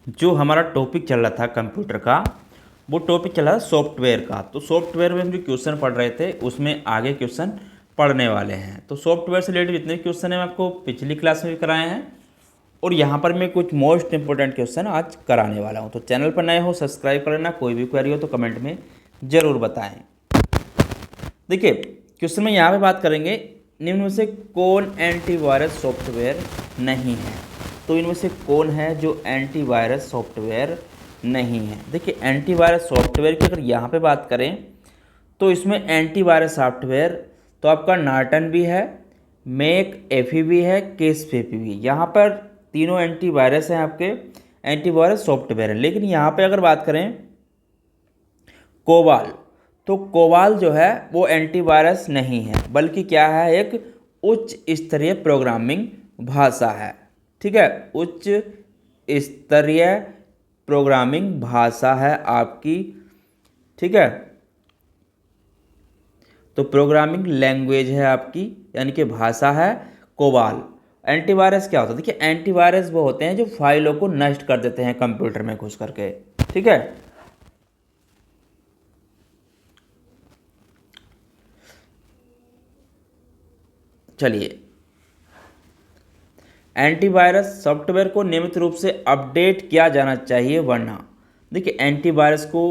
जो हमारा टॉपिक चल रहा था कंप्यूटर का, वो टॉपिक चल रहा था सॉफ्टवेयर का। तो सॉफ्टवेयर में हम जो क्वेश्चन पढ़ रहे थे उसमें आगे क्वेश्चन पढ़ने वाले हैं। तो सॉफ्टवेयर से रिलेटेड जितने क्वेश्चन हैं मैं आपको पिछली क्लास में भी कराए हैं, और यहाँ पर मैं कुछ मोस्ट इंपॉर्टेंट क्वेश्चन आज कराने वाला हूँ। तो चैनल पर नए हो सब्सक्राइब कर लेना, कोई भी क्वेरी हो तो कमेंट में ज़रूर बताएं। देखिए क्वेश्चन में यहाँ पे बात करेंगे, निम्न में से कौन एंटीवायरस सॉफ्टवेयर नहीं है। तो इनमें से कौन है जो एंटीवायरस सॉफ्टवेयर नहीं है। देखिए एंटीवायरस सॉफ्टवेयर की अगर यहाँ पे बात करें तो इसमें एंटीवायरस सॉफ्टवेयर तो आपका नॉर्टन भी है, मेक एफी भी है, केसपेपी भी। यहाँ पर तीनों एंटीवायरस हैं, आपके एंटीवायरस सॉफ्टवेयर हैं। लेकिन यहाँ पे अगर बात करें कोबाल, तो कोबाल जो है वो एंटीवायरस नहीं है, बल्कि क्या है, एक उच्च स्तरीय प्रोग्रामिंग भाषा है। ठीक है, उच्च स्तरीय प्रोग्रामिंग भाषा है आपकी। ठीक है, तो प्रोग्रामिंग लैंग्वेज है आपकी, यानी कि भाषा है कोबाल। एंटीवायरस क्या होता है? देखिए एंटीवायरस वो होते हैं जो फाइलों को नष्ट कर देते हैं कंप्यूटर में घुस करके। ठीक है, चलिए एंटीवायरस सॉफ्टवेयर को नियमित रूप से अपडेट किया जाना चाहिए, वरना देखिए एंटीवायरस को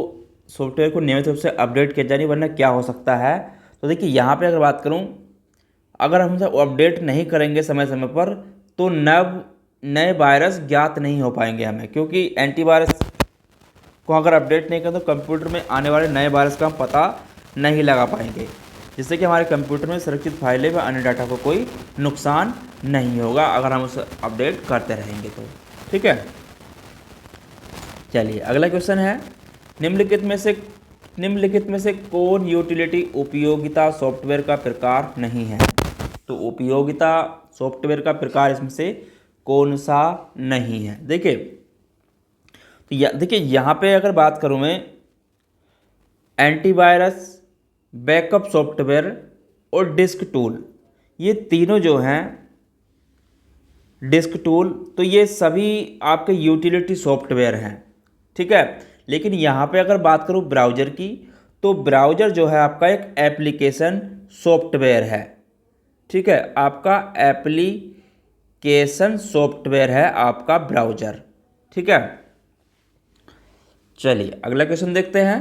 सॉफ्टवेयर को नियमित रूप से अपडेट किया जाए, वरना क्या हो सकता है। तो देखिए यहाँ पे अगर बात करूँ, अगर हम अपडेट नहीं करेंगे समय समय पर तो नए वायरस ज्ञात नहीं हो पाएंगे हमें, क्योंकि एंटीवायरस को अगर अपडेट नहीं करें तो कंप्यूटर में आने वाले नए वायरस का हम पता नहीं लगा पाएंगे, जिससे कि हमारे कंप्यूटर में सुरक्षित फाइलें व अन्य डाटा को कोई नुकसान नहीं होगा अगर हम उसे अपडेट करते रहेंगे तो। ठीक है, चलिए अगला क्वेश्चन है, निम्नलिखित में से कौन यूटिलिटी उपयोगिता सॉफ्टवेयर का प्रकार नहीं है। तो उपयोगिता सॉफ्टवेयर का प्रकार इसमें से कौन सा नहीं है। देखिए तो देखिए यहाँ पे अगर बात करूँ मैं, एंटीवायरस, बैकअप सॉफ्टवेयर और डिस्क टूल, ये तीनों जो हैं, डिस्क टूल, तो ये सभी आपके यूटिलिटी सॉफ्टवेयर हैं। ठीक है, लेकिन यहाँ पे अगर बात करूँ ब्राउज़र की, तो ब्राउज़र जो है आपका एक एप्लीकेशन सॉफ्टवेयर है। ठीक है, आपका एप्लीकेशन सॉफ्टवेयर है आपका ब्राउज़र। ठीक है, चलिए अगला क्वेश्चन देखते हैं।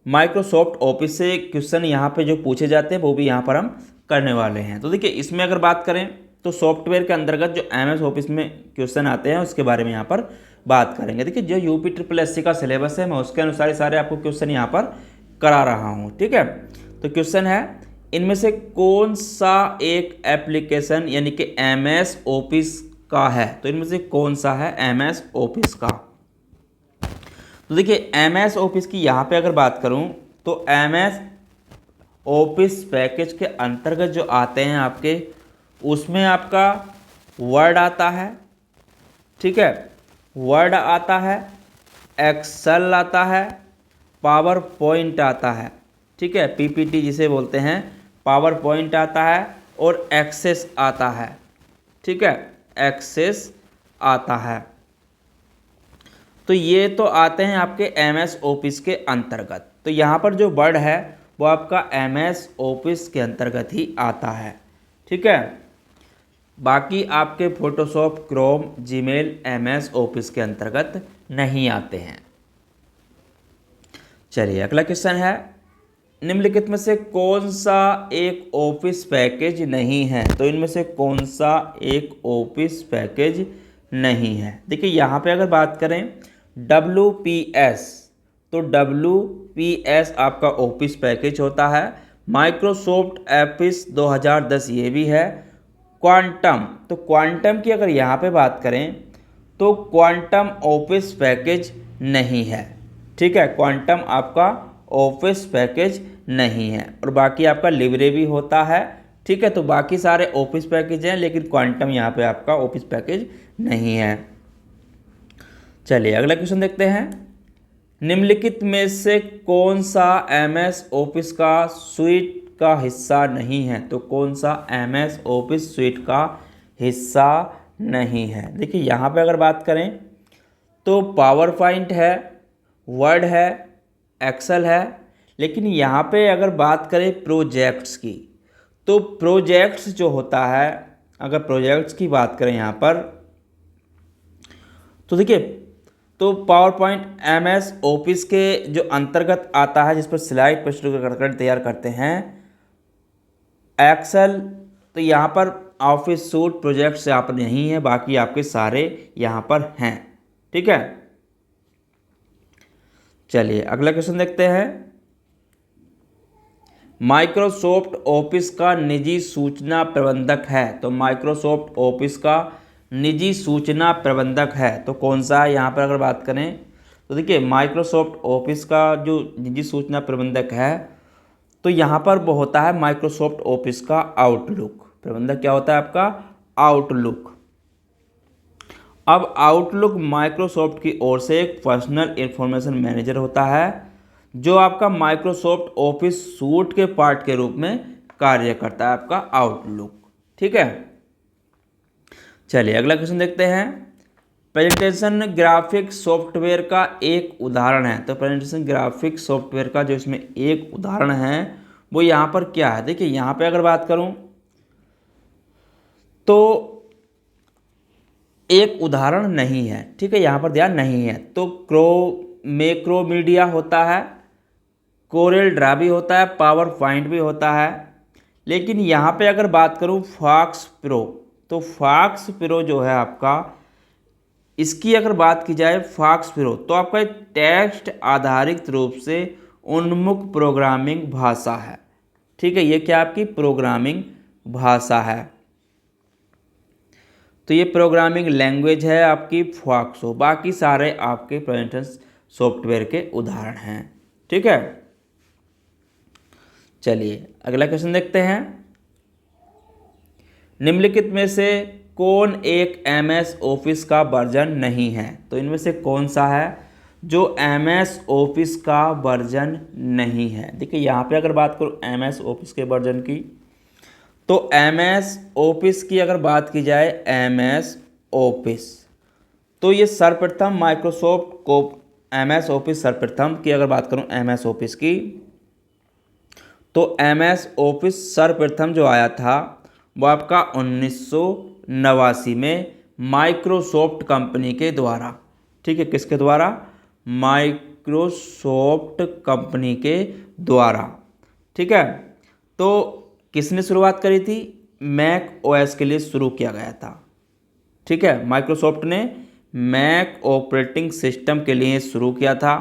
माइक्रोसॉफ्ट ऑफिस से क्वेश्चन यहाँ पे जो पूछे जाते हैं वो भी यहाँ पर हम करने वाले हैं। तो देखिए इसमें अगर बात करें तो सॉफ्टवेयर के अंतर्गत जो एमएस ऑफिस में क्वेश्चन आते हैं उसके बारे में यहाँ पर बात करेंगे। देखिए जो यूपी का सिलेबस है मैं उसके अनुसार सारे आपको क्वेश्चन यहाँ पर करा रहा हूँ। ठीक है, तो क्वेश्चन है, इनमें से कौन सा एक एप्लीकेशन यानी कि एमएस ऑफिस का है। तो इनमें से कौन सा है एमएस ऑफिस का। तो देखिए एमएस ऑफिस की यहाँ पे अगर बात करूँ तो एमएस ऑफिस पैकेज के अंतर्गत जो आते हैं आपके, उसमें आपका वर्ड आता है। ठीक है, वर्ड आता है, एक्सेल आता है, पावर पॉइंट आता है। ठीक है, पीपीटी जिसे बोलते हैं, पावर पॉइंट आता है और एक्सेस आता है। ठीक है, एक्सेस आता है। तो ये तो आते हैं आपके एमएस ऑफिस के अंतर्गत। तो यहाँ पर जो वर्ड है वो आपका एमएस ऑफिस के अंतर्गत ही आता है। ठीक है, बाकी आपके Photoshop, Chrome, Gmail MS office के अंतर्गत नहीं आते हैं। चलिए अगला क्वेश्चन है, निम्नलिखित में से कौन सा एक ऑफिस पैकेज नहीं है। तो इनमें से कौन सा एक ऑफिस पैकेज नहीं है। देखिए यहाँ पे अगर बात करें WPS, तो WPS आपका ऑफिस पैकेज होता है। माइक्रोसॉफ्ट ऑफिस 2010 ये भी है। क्वांटम, तो क्वांटम की अगर यहाँ पे बात करें तो क्वांटम ऑफिस पैकेज नहीं है। ठीक है, क्वांटम आपका ऑफिस पैकेज नहीं है। और बाकी आपका लिबरे भी होता है। ठीक है, तो बाकी सारे ऑफिस पैकेज हैं, लेकिन क्वांटम यहाँ पे आपका ऑफिस पैकेज नहीं है। चलिए अगला क्वेश्चन देखते हैं, निम्नलिखित में से कौन सा एमएस ऑफिस का स्वीट का हिस्सा नहीं है। तो कौन सा एमएस ऑफिस स्वीट का हिस्सा नहीं है। देखिए यहाँ पे अगर बात करें तो पावर पॉइंट है, वर्ड है, एक्सेल है। लेकिन यहाँ पे अगर बात करें प्रोजेक्ट्स की, तो प्रोजेक्ट्स जो होता है, अगर प्रोजेक्ट्स की बात करें यहाँ पर, तो देखिए, तो पावर पॉइंट एमएस ऑफिस के जो अंतर्गत आता है, जिस पर स्लाइड प्रस्तुत कर तैयार करते हैं। एक्सेल, तो यहाँ पर ऑफिस सूट प्रोजेक्ट्स यहाँ पर नहीं है, बाकी आपके सारे यहाँ पर हैं। ठीक है, चलिए अगला क्वेश्चन देखते हैं। माइक्रोसॉफ्ट ऑफिस का निजी सूचना प्रबंधक है, तो माइक्रोसॉफ्ट ऑफिस का निजी सूचना प्रबंधक है तो कौन सा है। यहाँ पर अगर बात करें तो देखिए, माइक्रोसॉफ्ट ऑफिस का जो निजी सूचना प्रबंधक है, तो यहाँ पर वो होता है माइक्रोसॉफ्ट ऑफिस का आउटलुक प्रबंधक। क्या होता है आपका? आउटलुक। अब आउटलुक माइक्रोसॉफ्ट की ओर से एक पर्सनल इंफॉर्मेशन मैनेजर होता है, जो आपका माइक्रोसॉफ्ट ऑफिस सूट के पार्ट के रूप में कार्य करता है, आपका आउटलुक। ठीक है, चलिए अगला क्वेश्चन देखते हैं। प्रेजेंटेशन ग्राफिक सॉफ्टवेयर का एक उदाहरण है, तो प्रेजेंटेशन ग्राफिक सॉफ्टवेयर का जो इसमें एक उदाहरण है वो यहाँ पर क्या है। देखिए, यहाँ पे अगर बात करूँ तो एक उदाहरण नहीं है। ठीक है, यहाँ पर ध्यान नहीं है। तो मैक्रोमीडिया होता है, कोरेल ड्रा भी होता है, पावर पॉइंट भी होता है। लेकिन यहाँ पे अगर बात करूँ फॉक्स प्रो, तो फॉक्स प्रो जो है आपका, इसकी अगर बात की जाए फॉक्स प्रो, तो आपका टेक्स्ट आधारित रूप से उन्मुख प्रोग्रामिंग भाषा है। ठीक है, ये क्या आपकी प्रोग्रामिंग भाषा है, तो ये प्रोग्रामिंग लैंग्वेज है आपकी फॉक्सो। बाकी सारे आपके प्रेजेंटेशन सॉफ्टवेयर के उदाहरण हैं। ठीक है, चलिए अगला क्वेश्चन देखते हैं। निम्नलिखित में से कौन एक एमएस ऑफिस का वर्जन नहीं है, तो इनमें से कौन सा है जो एमएस ऑफिस का वर्जन नहीं है। देखिए, यहाँ पे अगर बात करूँ एमएस ऑफिस के वर्जन की, तो एमएस ऑफिस की अगर बात की जाए, एमएस ऑफिस, तो ये सर्वप्रथम माइक्रोसॉफ्ट को एमएस ऑफिस सर्वप्रथम की अगर बात करूँ एमएस ऑफिस की, तो एमएस ऑफिस सर्वप्रथम जो आया था वो आपका 1989 में माइक्रोसॉफ्ट कंपनी के द्वारा। ठीक है, किसके द्वारा? माइक्रोसॉफ्ट कंपनी के द्वारा। ठीक है, तो किसने शुरुआत करी थी? मैक ओएस के लिए शुरू किया गया था। ठीक है, माइक्रोसॉफ्ट ने मैक ऑपरेटिंग सिस्टम के लिए शुरू किया था।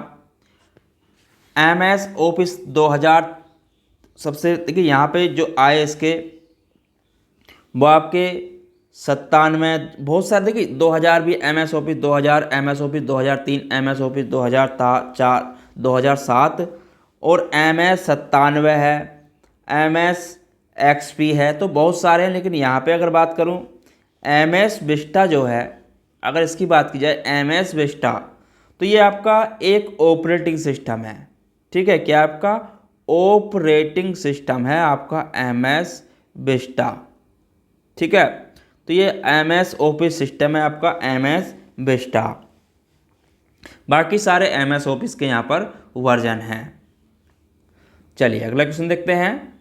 एमएस ऑफिस 2000 सबसे, देखिए यहाँ पे जो आए इसके, वो आपके 97, बहुत सारे, देखिए 2000 भी MS office 2000, MS office 2003, MS office 2004, 2007 और एमएस 97 है, एमएस एक्सपी है, तो बहुत सारे हैं। लेकिन यहाँ पे अगर बात करूँ एमएस विस्टा जो है, अगर इसकी बात की जाए एमएस विस्टा, तो ये आपका एक ऑपरेटिंग सिस्टम है। ठीक है, क्या आपका ऑपरेटिंग सिस्टम है आपका एमएस विस्टा। ठीक है, तो ये एमएस ऑफिस सिस्टम है आपका एमएस विस्टा। बाकी सारे एमएस ऑफिस के यहाँ पर वर्जन हैं। चलिए अगला क्वेश्चन देखते हैं।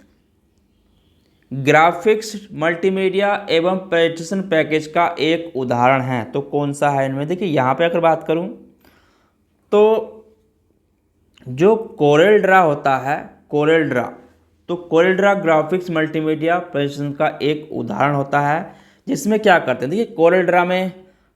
ग्राफिक्स मल्टीमीडिया एवं प्रेजेंटेशन पैकेज का एक उदाहरण है, तो कौन सा है इनमें। देखिए, यहाँ पे अगर बात करूँ तो जो कोरेल ड्रा होता है, कोरेल ड्रा, तो Corel draw graphics multimedia presentation का एक उदाहरण होता है, जिसमें क्या करते हैं। देखिए, कोरेल ड्रा में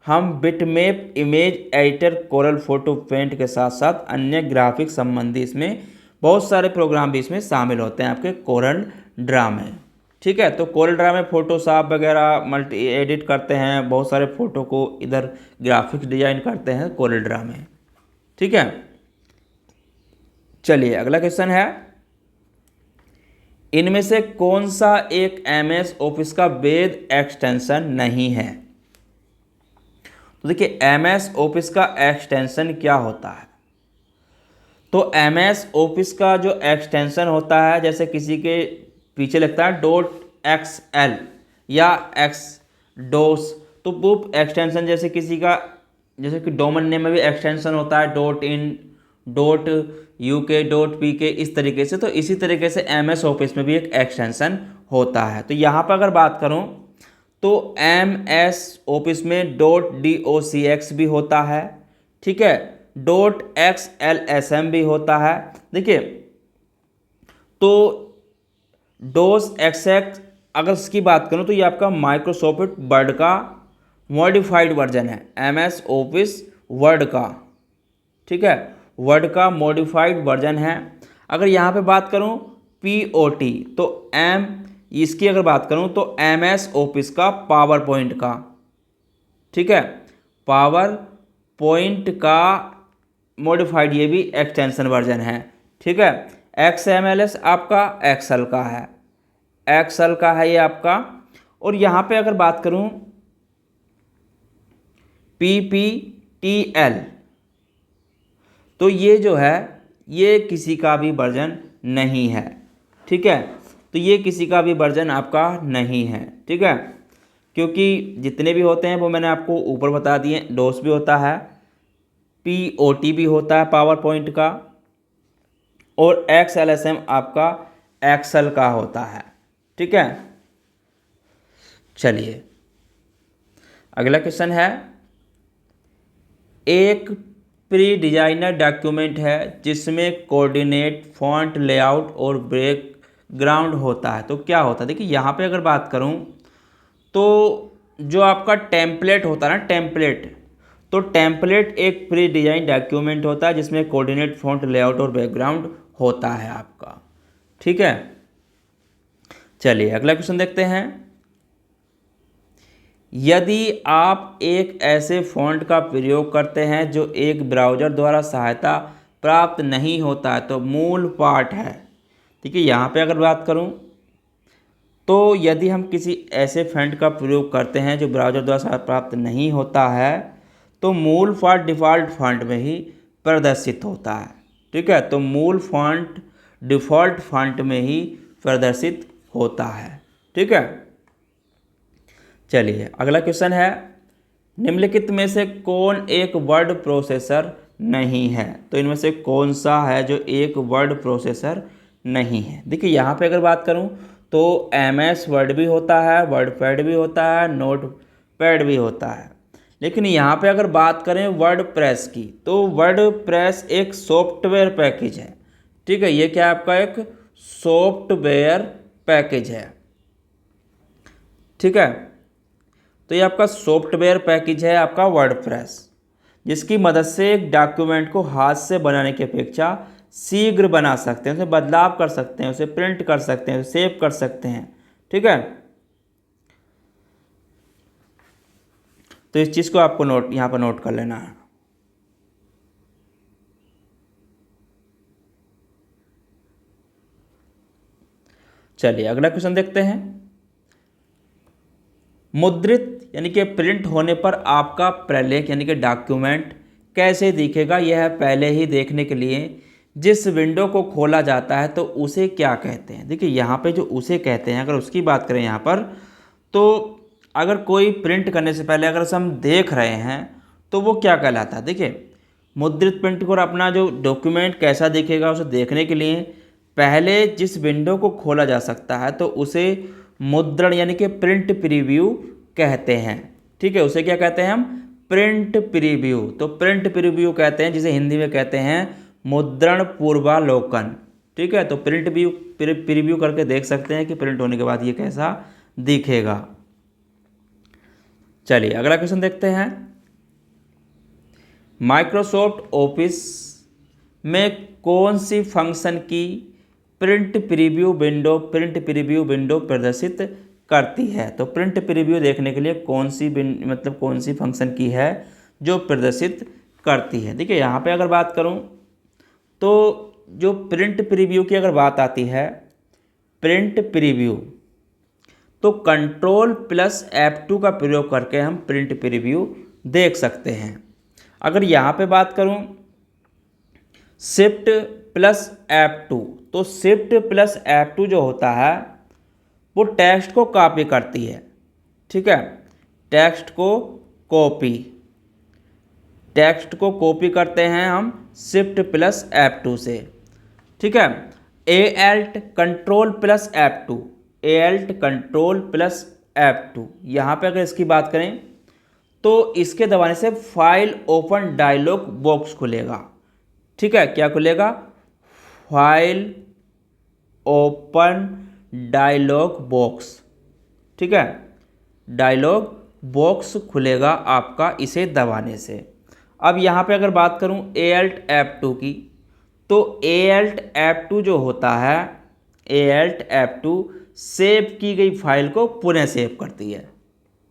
हम bitmap, image editor, Corel photo paint के साथ साथ अन्य ग्राफिक्स संबंधी इसमें बहुत सारे प्रोग्राम भी इसमें शामिल होते हैं आपके कोरल ड्रा में। ठीक है, तो कोरल ड्रा में फोटोशॉप वगैरह मल्टी एडिट करते हैं, बहुत सारे फ़ोटो को इधर ग्राफिक्स डिजाइन करते हैं कोरल ड्रा में। ठीक है, चलिए अगला क्वेश्चन है। इनमें से कौन सा एक एमएस ऑफिस का वेब एक्सटेंशन नहीं है। तो देखिए, एमएस ऑफिस का एक्सटेंशन क्या होता है। तो एमएस ऑफिस का जो एक्सटेंशन होता है, जैसे किसी के पीछे लगता है .xl या x DOS, तो वो एक्सटेंशन जैसे किसी का जैसे कि डोमेन नेम में भी एक्सटेंशन होता है dot in, dot UK, dot PK, इस तरीके से। तो इसी तरीके से एमएस ऑफिस में भी एक एक्सटेंशन होता है। तो यहाँ पर अगर बात करूँ तो एमएस ऑफिस में डॉट DOCX भी होता है, ठीक है, डॉट XLSM भी होता है। देखिए, तो डोस एक्सएक्स अगर इसकी बात करूं तो ये आपका माइक्रोसॉफ्ट वर्ड का मॉडिफाइड वर्जन है, एमएस ऑफिस वर्ड का, ठीक है, वर्ड का मॉडिफाइड वर्जन है। अगर यहाँ पे बात करूँ POT तो इसकी अगर बात करूँ तो एमएस ऑफिस का पावर पॉइंट का, ठीक है, पावर पॉइंट का मॉडिफाइड ये भी एक्सटेंशन वर्जन है, ठीक है। XMLS आपका एक्सेल का है, एक्सेल का है ये आपका। और यहाँ पे अगर बात करूँ PPTL तो ये जो है ये किसी का भी वर्जन नहीं है, ठीक है। तो ये किसी का भी वर्जन आपका नहीं है, ठीक है, क्योंकि जितने भी होते हैं वो मैंने आपको ऊपर बता दिए। डोस भी होता है, POT भी होता है पावर पॉइंट का, और XLSM आपका एक्सेल का होता है, ठीक है। चलिए अगला क्वेश्चन है, एक प्री डिजाइनर डॉक्यूमेंट है जिसमें कोऑर्डिनेट, फॉन्ट, लेआउट और बैकग्राउंड होता है, तो क्या होता है। देखिए यहाँ पे अगर बात करूँ तो जो आपका टेम्पलेट होता है ना, टेम्पलेट, तो टेम्पलेट एक प्री डिजाइन डॉक्यूमेंट होता है जिसमें कोऑर्डिनेट, फॉन्ट, लेआउट और बैकग्राउंड होता है आपका, ठीक है। चलिए अगला क्वेश्चन देखते हैं, यदि आप एक ऐसे फॉन्ट का प्रयोग करते हैं जो एक ब्राउज़र द्वारा सहायता प्राप्त नहीं होता है तो मूल पाठ है। ठीक है, यहाँ पे अगर बात करूँ तो यदि हम किसी ऐसे फॉन्ट का प्रयोग करते हैं जो ब्राउज़र द्वारा सहायता प्राप्त नहीं होता है तो मूल फॉन्ट डिफ़ॉल्ट फॉन्ट में ही प्रदर्शित होता है, ठीक है। तो मूल फॉन्ट डिफ़ॉल्ट फॉन्ट में ही प्रदर्शित होता है, ठीक है। चलिए अगला क्वेश्चन है, निम्नलिखित में से कौन एक वर्ड प्रोसेसर नहीं है। तो इनमें से कौन सा है जो एक वर्ड प्रोसेसर नहीं है। देखिए यहाँ पे अगर बात करूँ तो MS वर्ड भी होता है, वर्ड पैड भी होता है, नोट पैड भी होता है। लेकिन यहाँ पे अगर बात करें वर्ड प्रेस की तो वर्ड प्रेस एक सॉफ्टवेयर पैकेज है, ठीक है। ये क्या आपका एक सॉफ्टवेयर पैकेज है, ठीक है। तो ये आपका सॉफ्टवेयर पैकेज है आपका वर्डप्रेस, जिसकी मदद से एक डॉक्यूमेंट को हाथ से बनाने की अपेक्षा शीघ्र बना सकते हैं, उसे बदलाव कर सकते हैं, उसे प्रिंट कर सकते हैं, उसे सेव कर सकते हैं, ठीक है। तो इस चीज़ को आपको यहाँ पर नोट कर लेना है। चलिए अगला क्वेश्चन देखते हैं, मुद्रित यानी कि प्रिंट होने पर आपका प्रलेख यानी कि डॉक्यूमेंट कैसे दिखेगा। यह पहले ही देखने के लिए जिस विंडो को खोला जाता है तो उसे क्या कहते हैं। देखिए यहाँ पे जो उसे कहते हैं अगर उसकी बात करें यहाँ पर, तो अगर कोई प्रिंट करने से पहले अगर हम देख रहे हैं तो वो क्या कहलाता है। देखिए मुद्रित प्रिंट और अपना जो डॉक्यूमेंट कैसा दिखेगा उसे देखने के लिए पहले जिस विंडो को खोला जा सकता है तो उसे मुद्रण यानी कि प्रिंट प्रीव्यू कहते हैं, ठीक है। उसे क्या कहते हैं हम, प्रिंट प्रीव्यू। तो प्रिंट प्रीव्यू कहते हैं जिसे हिंदी में कहते हैं मुद्रण पूर्वालोकन, ठीक है। तो प्रिंट व्यू प्रीव्यू करके देख सकते हैं कि प्रिंट होने के बाद ये कैसा दिखेगा। चलिए अगला क्वेश्चन देखते हैं, माइक्रोसॉफ्ट ऑफिस में कौन सी फंक्शन की प्रिंट प्रीव्यू विंडो प्रदर्शित करती है। तो प्रिंट प्रीव्यू देखने के लिए कौन सी फंक्शन की है जो प्रदर्शित करती है। देखिए यहाँ पे अगर बात करूँ तो जो प्रिंट प्रीव्यू की अगर बात आती है, प्रिंट प्रीव्यू तो Ctrl+F2 का प्रयोग करके हम प्रिंट प्रीव्यू देख सकते हैं। अगर यहाँ पे बात करूँ Shift+F2 तो Shift+F2 जो होता है वो टेक्स्ट को कॉपी करती है, ठीक है, टेक्स्ट को कॉपी टेक्स्ट को कॉपी करते हैं हम शिफ्ट प्लस F2 से, ठीक है। Alt control plus F2, Alt control plus F2, यहाँ पे अगर इसकी बात करें तो इसके दबाने से फाइल ओपन डायलॉग बॉक्स खुलेगा, ठीक है। क्या खुलेगा? फाइल ओपन डायलॉग बॉक्स, ठीक है। डायलॉग बॉक्स खुलेगा आपका इसे दबाने से। अब यहाँ पे अगर बात करूँ Alt F2 की, तो Alt F2 जो होता है, Alt F2 सेव की गई फाइल को पुनः सेव करती है,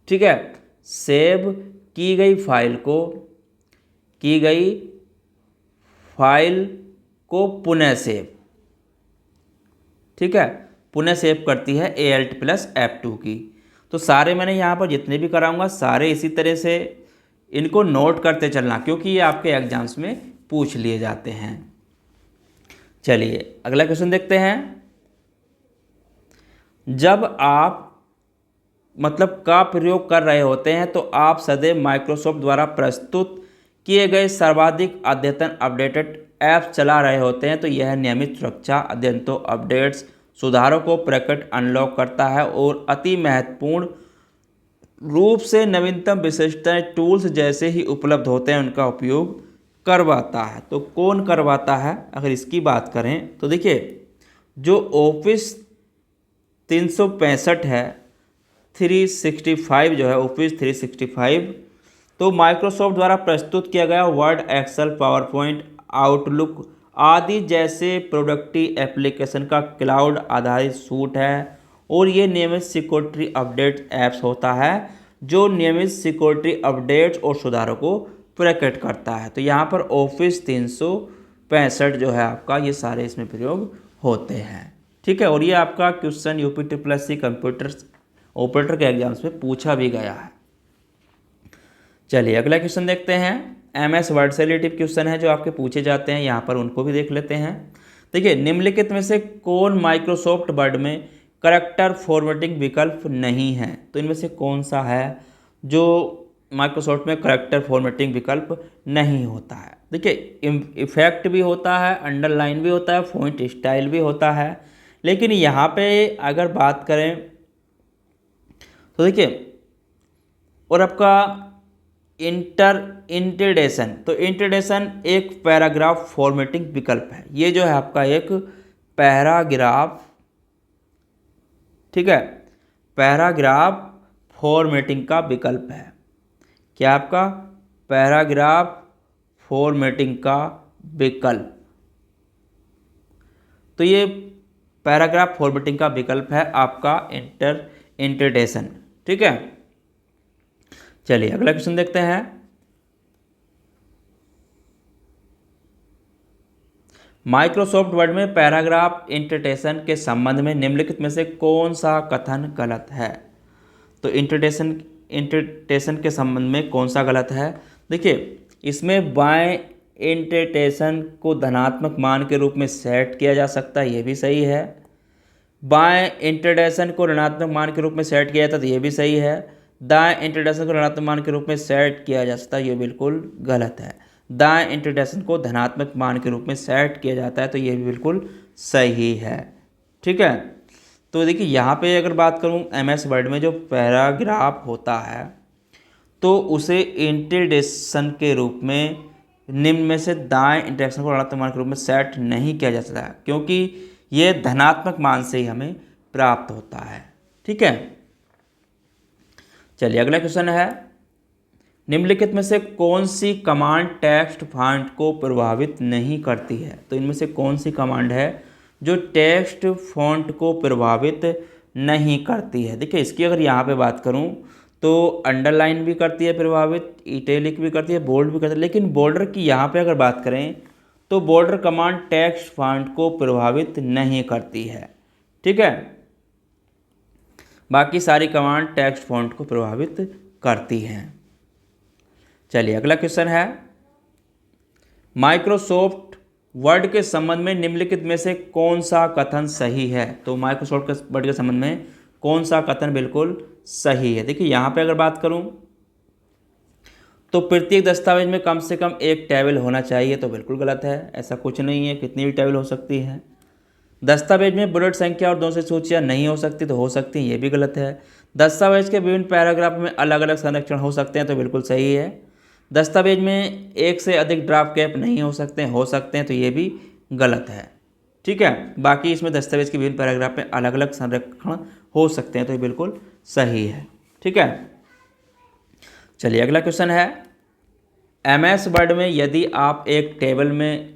ठीक है। सेव की गई फाइल को पुनः सेव, ठीक है, पुनः सेव करती है Alt प्लस F2 की। तो सारे मैंने यहाँ पर जितने भी कराऊंगा सारे इसी तरह से इनको नोट करते चलना, क्योंकि ये आपके एग्जाम्स में पूछ लिए जाते हैं। चलिए अगला क्वेश्चन देखते हैं। जब आप का प्रयोग कर रहे होते हैं तो आप सदैव माइक्रोसॉफ्ट द्वारा प्रस्तुत किए गए सर्वाधिक अद्यतन अपडेटेड ऐप्स चला रहे होते हैं, तो यह नियमित सुरक्षा अद्यतनों अपडेट्स सुधारों को प्रकट अनलॉक करता है और अति महत्वपूर्ण रूप से नवीनतम विशेषताएं टूल्स जैसे ही उपलब्ध होते हैं उनका उपयोग करवाता है। तो कौन करवाता है? अगर इसकी बात करें तो देखिए, जो ऑफिस 365 है, 365 जो है ऑफिस 365, तो माइक्रोसॉफ्ट द्वारा प्रस्तुत किया गया वर्ड, एक्सेल, पावरपॉइंट, आउटलुक आदि जैसे प्रोडक्टिव एप्लीकेशन का क्लाउड आधारित सूट है और ये नियमित सिक्योरिटी अपडेट ऐप्स होता है जो नियमित सिक्योरिटी अपडेट्स और सुधारों को प्रकट करता है। तो यहाँ पर ऑफिस 365 जो है आपका, ये सारे इसमें प्रयोग होते हैं, ठीक है। और ये आपका question UP SSC computer operator के एग्जाम्स में पूछा भी गया है। चलिए अगला क्वेश्चन देखते हैं। MS वर्ड से रिलेटिव क्वेश्चन है जो आपके पूछे जाते हैं, यहाँ पर उनको भी देख लेते हैं। देखिए, निम्नलिखित में से कौन माइक्रोसॉफ्ट वर्ड में करैक्टर फॉर्मेटिंग विकल्प नहीं है? तो इनमें से कौन सा है जो माइक्रोसॉफ्ट में करैक्टर फॉर्मेटिंग विकल्प नहीं होता है? देखिए, इफेक्ट भी होता है, अंडरलाइन भी होता है, फॉन्ट स्टाइल भी होता है, लेकिन यहाँ पे अगर बात करें तो देखिए, और आपका इंटरडेशन, तो इंटरडेशन एक पैराग्राफ फॉर्मेटिंग विकल्प है। ये जो है आपका एक पैराग्राफ, ठीक है, पैराग्राफ फॉर्मेटिंग का विकल्प है। क्या आपका? पैराग्राफ फॉर्मेटिंग का विकल्प। तो ये पैराग्राफ फॉर्मेटिंग का विकल्प है आपका इंटरडेशन, ठीक है। चलिए अगला क्वेश्चन देखते हैं। माइक्रोसॉफ्ट वर्ड में पैराग्राफ इंटरडेशन के संबंध में निम्नलिखित में से कौन सा कथन गलत है? तो इंटरडेशन के संबंध में कौन सा गलत है? देखिए, इसमें बाएं इंटरडेशन को धनात्मक मान के रूप में सेट किया जा सकता है, ये भी सही है। बाएं इंटरडेशन को ऋणात्मक मान के रूप में सेट किया जाता है, तो ये भी सही है। दाएं इंटरडेशन को ऋणात्मक मान के रूप में सेट किया जा सकता है, ये बिल्कुल गलत है। दाएं इंटरडेशन को धनात्मक मान के रूप में सेट किया जाता है, तो ये भी बिल्कुल सही है, ठीक है। तो देखिए, यहाँ पे अगर बात करूँ MS वर्ड में जो पैराग्राफ होता है तो उसे इंटरडेशन के रूप में निम्न में से दाएं इंटरडेशन को ऋणात्मक मान के रूप में सेट नहीं किया जा सकता है, क्योंकि ये धनात्मक मान से ही हमें प्राप्त होता है, ठीक है। चलिए अगला क्वेश्चन है। निम्नलिखित में से कौन सी कमांड टेक्स्ट फॉन्ट को प्रभावित नहीं करती है? तो इनमें से कौन सी कमांड है जो टेक्स्ट फॉन्ट को प्रभावित नहीं करती है? देखिए, इसकी अगर यहाँ पे बात करूँ तो अंडरलाइन भी करती है प्रभावित, इटैलिक भी करती है, बोल्ड भी करती है, लेकिन बॉर्डर की यहाँ पे अगर बात करें तो बॉर्डर कमांड टेक्स्ट फॉन्ट को प्रभावित नहीं करती है, ठीक है। बाकी सारी कमांड टेक्स्ट फॉन्ट को प्रभावित करती हैं। चलिए अगला क्वेश्चन है। माइक्रोसॉफ्ट वर्ड के संबंध में निम्नलिखित में से कौन सा कथन सही है? तो माइक्रोसॉफ्ट के वर्ड के संबंध में कौन सा कथन बिल्कुल सही है? देखिए, यहाँ पे अगर बात करूँ तो प्रत्येक दस्तावेज में कम से कम एक टेबल होना चाहिए, तो बिल्कुल गलत है, ऐसा कुछ नहीं है, कितनी भी टेबल हो सकती है। दस्तावेज में बुलेट संख्या और 2 से सूचियाँ नहीं हो सकती, तो हो सकती हैं, ये भी गलत है। दस्तावेज के विभिन्न पैराग्राफ में अलग अलग संरक्षण हो सकते हैं, तो बिल्कुल सही है। दस्तावेज में एक से अधिक ड्राफ्ट कैप नहीं हो सकते हैं, तो ये भी गलत है। ठीक है, बाकी इसमें दस्तावेज के विभिन्न पैराग्राफ में अलग अलग संरक्षण हो सकते हैं, तो ये बिल्कुल सही है। ठीक है, चलिए अगला क्वेश्चन है, MS वर्ड में यदि आप एक टेबल में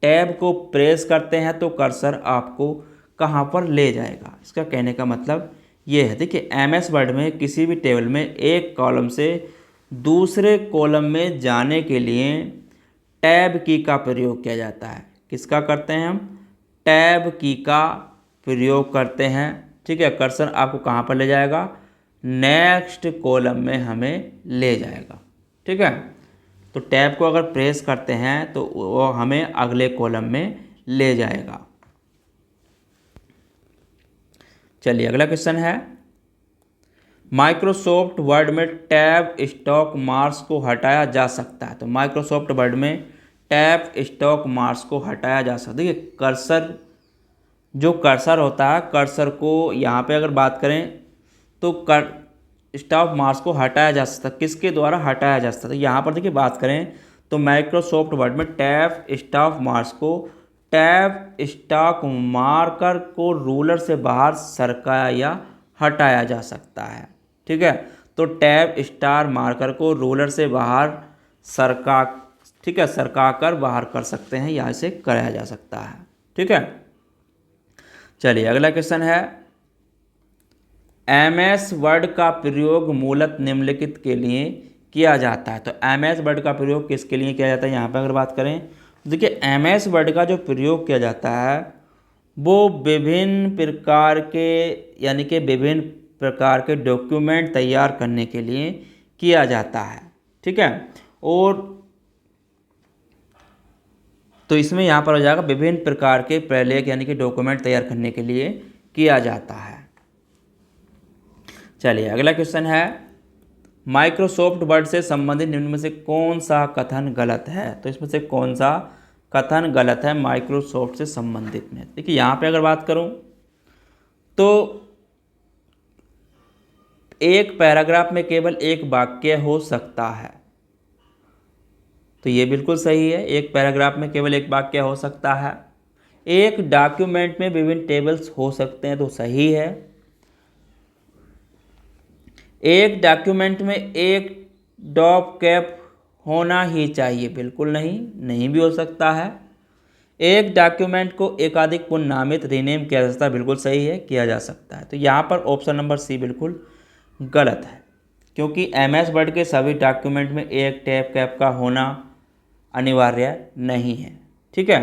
टैब को प्रेस करते हैं तो कर्सर आपको कहाँ पर ले जाएगा। इसका कहने का मतलब ये है, देखिए MS वर्ड में किसी भी टेबल में एक कॉलम से दूसरे कॉलम में जाने के लिए टैब की का प्रयोग किया जाता है। किसका करते हैं हम? टैब की का प्रयोग करते हैं। ठीक है, कर्सर आपको कहाँ पर ले जाएगा? नेक्स्ट कॉलम में हमें ले जाएगा। ठीक है, तो टैब को अगर प्रेस करते हैं तो वो हमें अगले कॉलम में ले जाएगा। चलिए अगला क्वेश्चन है, माइक्रोसॉफ्ट वर्ड में टैब स्टॉक मार्क्स को हटाया जा सकता है। तो माइक्रोसॉफ्ट वर्ड में टैब स्टॉक मार्क्स को हटाया जा सकता है। देखिए कर्सर, जो कर्सर होता है, कर्सर को यहाँ पे अगर बात करें तो स्टॉप मार्क्स को हटाया जा सकता है। किसके द्वारा हटाया जा सकता है? यहाँ पर देखिए बात करें तो माइक्रोसॉफ्ट वर्ड में टैब स्टॉप मार्क्स को टैब स्टॉक मार्कर को रूलर से बाहर सरकाया या हटाया जा सकता है। ठीक है, तो टैब स्टार मार्कर को रूलर से बाहर सरका, ठीक है, सरका कर बाहर कर सकते हैं या इसे कराया जा सकता है। ठीक है, चलिए अगला क्वेश्चन है, MS वर्ड का प्रयोग मूलतः निम्नलिखित के लिए किया जाता है। तो MS वर्ड का प्रयोग किसके लिए किया जाता है? यहाँ पर अगर बात करें तो देखिए MS वर्ड का जो प्रयोग किया जाता है वो विभिन्न प्रकार के, यानी कि विभिन्न प्रकार के डॉक्यूमेंट तैयार करने के लिए किया जाता है। ठीक है, और तो इसमें यहाँ पर हो जाएगा विभिन्न प्रकार के प्रलेख, यानी कि डॉक्यूमेंट तैयार करने के लिए किया जाता है। चलिए अगला क्वेश्चन है, माइक्रोसॉफ्ट वर्ड से संबंधित निम्न में से कौन सा कथन गलत है। तो इसमें से कौन सा कथन गलत है माइक्रोसॉफ्ट से संबंधित में? देखिए यहाँ पे अगर बात करूँ तो एक पैराग्राफ में केवल एक वाक्य हो सकता है, तो ये बिल्कुल सही है, एक पैराग्राफ में केवल एक वाक्य हो सकता है। एक डॉक्यूमेंट में विभिन्न टेबल्स हो सकते हैं, तो सही है। एक डॉक्यूमेंट में एक डॉप कैप होना ही चाहिए, बिल्कुल नहीं, नहीं भी हो सकता है। एक डॉक्यूमेंट को एकाधिक पुनर्नामित रीनेम किया जा सकता है, बिल्कुल सही है, किया जा सकता है। तो यहाँ पर ऑप्शन नंबर सी बिल्कुल गलत है, क्योंकि MS वर्ड के सभी डॉक्यूमेंट में एक टैब कैप का होना अनिवार्य नहीं है। ठीक है,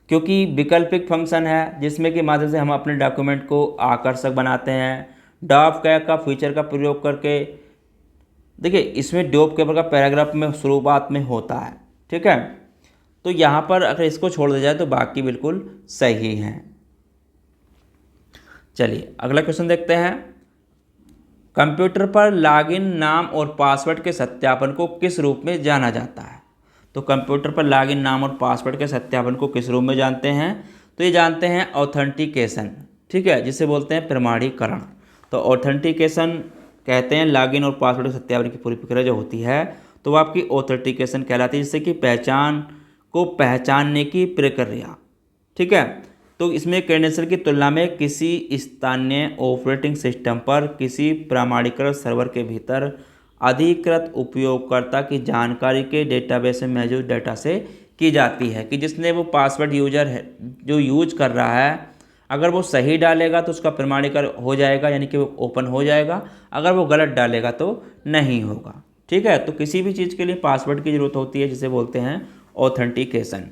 क्योंकि विकल्पिक फंक्शन है जिसमें के माध्यम से हम अपने डॉक्यूमेंट को आकर्षक बनाते हैं। डॉप कैप का फीचर का प्रयोग करके, देखिए इसमें डॉप कैप का पैराग्राफ में शुरुआत में होता है। ठीक है, तो यहाँ पर अगर इसको छोड़ दिया जाए तो बाकी बिल्कुल सही हैं। चलिए अगला क्वेश्चन देखते हैं, कंप्यूटर पर लॉगिन नाम और पासवर्ड के सत्यापन को किस रूप में जाना जाता है। तो कंप्यूटर पर लॉगिन नाम और पासवर्ड के सत्यापन को किस रूप में जानते हैं? तो ये जानते हैं ऑथेंटिकेशन। ठीक है, जिसे बोलते हैं प्रमाणीकरण। तो ऑथेंटिकेशन कहते हैं लॉगिन और पासवर्ड के सत्यापन की पूरी प्रक्रिया जो होती है, तो वो आपकी ऑथेंटिकेशन कहलाती है, जिससे कि पहचान को पहचानने की प्रक्रिया। ठीक है, तो इसमें क्रेडेंशियल की तुलना में किसी स्थानीय ऑपरेटिंग सिस्टम पर किसी प्रमाणीकरण सर्वर के भीतर अधिकृत उपयोगकर्ता की जानकारी के डेटाबेस में मौजूद डाटा से की जाती है, कि जिसने वो पासवर्ड यूजर है जो यूज कर रहा है, अगर वो सही डालेगा तो उसका प्रमाणीकरण हो जाएगा, यानी कि वो ओपन हो जाएगा। अगर वो गलत डालेगा तो नहीं होगा। ठीक है, तो किसी भी चीज़ के लिए पासवर्ड की ज़रूरत होती है, जिसे बोलते हैं ऑथेंटिकेशन।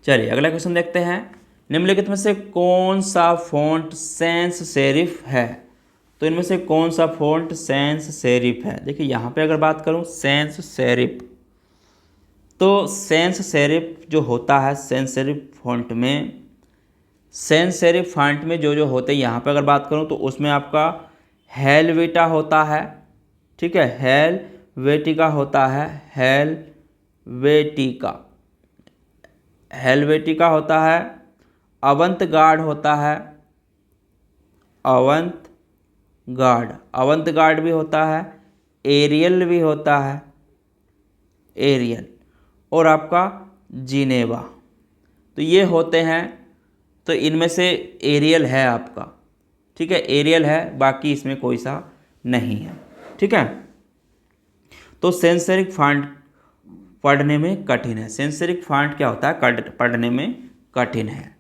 चलिए अगला क्वेश्चन देखते हैं, निम्नलिखित में से कौन सा फॉन्ट सैंस सेरिफ है। तो इनमें से कौन सा फॉन्ट सैंस सेरिफ है? देखिए यहाँ पे अगर बात करूँ सैंस सेरिफ, तो सैंस सेरिफ जो होता है, सैंस सेरिफ फॉन्ट में, सैंस सेरिफ फॉन्ट में जो जो होते हैं, यहाँ पे अगर बात करूँ तो उसमें आपका हेलवेटा होता है। ठीक है, हेलवेटिका होता है, हेलवेटिका, हेलवेटिका होता है, अवंतगार्ड होता है, अवंतगार्ड, अवंतगार्ड भी होता है, एरियल भी होता है, एरियल, और आपका जिनेवा। तो ये होते हैं, तो इनमें से एरियल है आपका, ठीक है, एरियल है, बाकी इसमें कोई सा नहीं है, ठीक है। तो सेंसरिक फॉन्ट पढ़ने में कठिन है, सेंसरिक फॉन्ट क्या होता है, पढ़ने में कठिन है।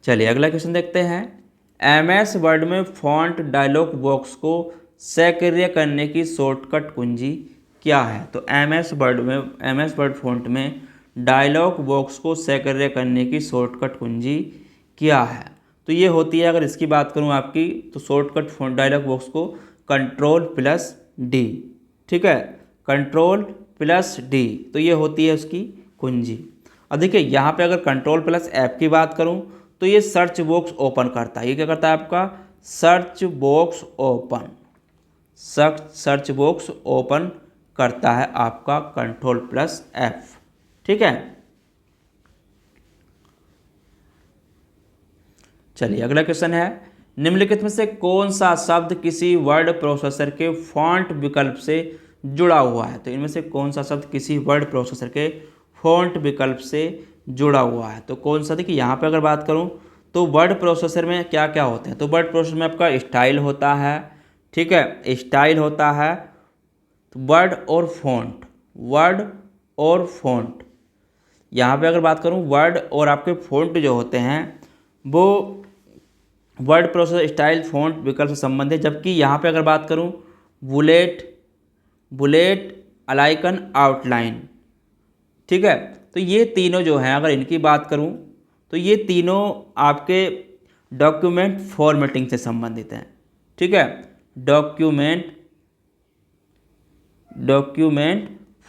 चलिए अगला क्वेश्चन देखते हैं। एमएस वर्ड में फॉन्ट डायलॉग बॉक्स को सक्रिय करने की शॉर्टकट कुंजी क्या है? तो एमएस वर्ड फॉन्ट में डायलॉग बॉक्स को सक्रिय करने की शॉर्टकट कुंजी क्या है? तो ये होती है, अगर इसकी बात करूं आपकी, तो शॉर्टकट फॉन्ट डायलॉग बॉक्स को Ctrl+D, ठीक है, Ctrl+D, तो ये होती है उसकी कुंजी। अब देखिए यहाँ पे अगर Ctrl+F की बात करूं तो ये सर्च बॉक्स ओपन करता है। ये क्या करता है आपका? Search box open, search box open करता है आपका Ctrl+F, ठीक है। चलिए अगला क्वेश्चन है, निम्नलिखित में से कौन सा शब्द किसी वर्ड प्रोसेसर के फॉन्ट विकल्प से जुड़ा हुआ है? तो इनमें से कौन सा शब्द किसी वर्ड प्रोसेसर के फॉन्ट विकल्प से जुड़ा हुआ है? तो कौन सा? देखिए यहाँ पे अगर बात करूँ तो वर्ड प्रोसेसर में क्या क्या होते हैं? तो वर्ड प्रोसेसर में आपका स्टाइल होता है, ठीक है, स्टाइल होता है, वर्ड और फॉन्ट, वर्ड और फॉन्ट। यहाँ पे अगर बात करूँ वर्ड और आपके फॉन्ट जो होते हैं वो वर्ड प्रोसेसर स्टाइल फॉन्ट विकल्प से संबंधित, जबकि यहाँ पे अगर बात करूँ बुलेट अलाइकन आउटलाइन, ठीक है, तो ये तीनों जो हैं अगर इनकी बात करूँ तो ये तीनों आपके डॉक्यूमेंट फॉर्मेटिंग से संबंधित हैं, ठीक है, डॉक्यूमेंट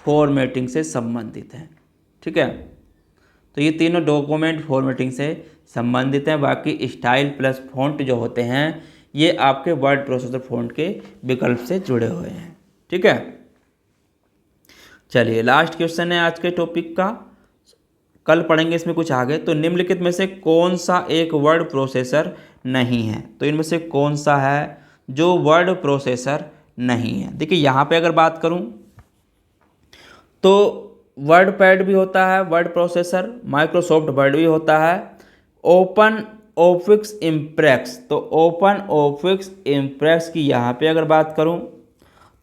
फॉर्मेटिंग से संबंधित हैं, ठीक है। तो ये तीनों डॉक्यूमेंट फॉर्मेटिंग से संबंधित हैं। बाकी स्टाइल प्लस फॉन्ट जो होते हैं ये आपके वर्ड प्रोसेसर फॉन्ट के विकल्प से जुड़े हुए हैं, ठीक है। चलिए लास्ट क्वेश्चन है आज के टॉपिक का, कल पढ़ेंगे इसमें कुछ आगे। तो निम्नलिखित में से कौन सा एक वर्ड प्रोसेसर नहीं है? तो इनमें से कौन सा है जो वर्ड प्रोसेसर नहीं है? देखिए यहाँ पे अगर बात करूँ तो वर्ड पैड भी होता है वर्ड प्रोसेसर, माइक्रोसॉफ्ट वर्ड भी होता है, ओपन ऑफिस इम्प्रेस। तो ओपन ऑफिस इम्प्रेस की यहाँ पे अगर बात करूँ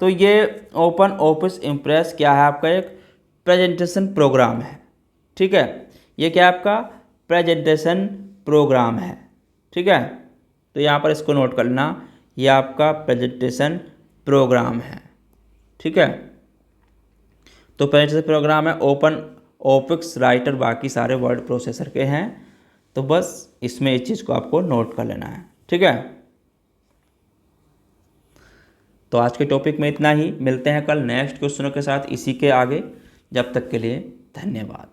तो ये ओपन ऑफिस इम्प्रेस क्या है? आपका एक प्रेजेंटेशन प्रोग्राम है, ठीक है, ये क्या आपका प्रेजेंटेशन प्रोग्राम है, ठीक है। तो यहाँ पर इसको नोट कर लेना, ये आपका प्रेजेंटेशन प्रोग्राम है, ठीक है। तो प्रेजेंटेशन प्रोग्राम है, ओपन ऑफिस राइटर बाकी सारे वर्ड प्रोसेसर के हैं। तो बस इसमें इस चीज़ को आपको नोट कर लेना है, ठीक है। तो आज के टॉपिक में इतना ही, मिलते हैं कल नेक्स्ट क्वेश्चनों के साथ इसी के आगे। जब तक के लिए धन्यवाद।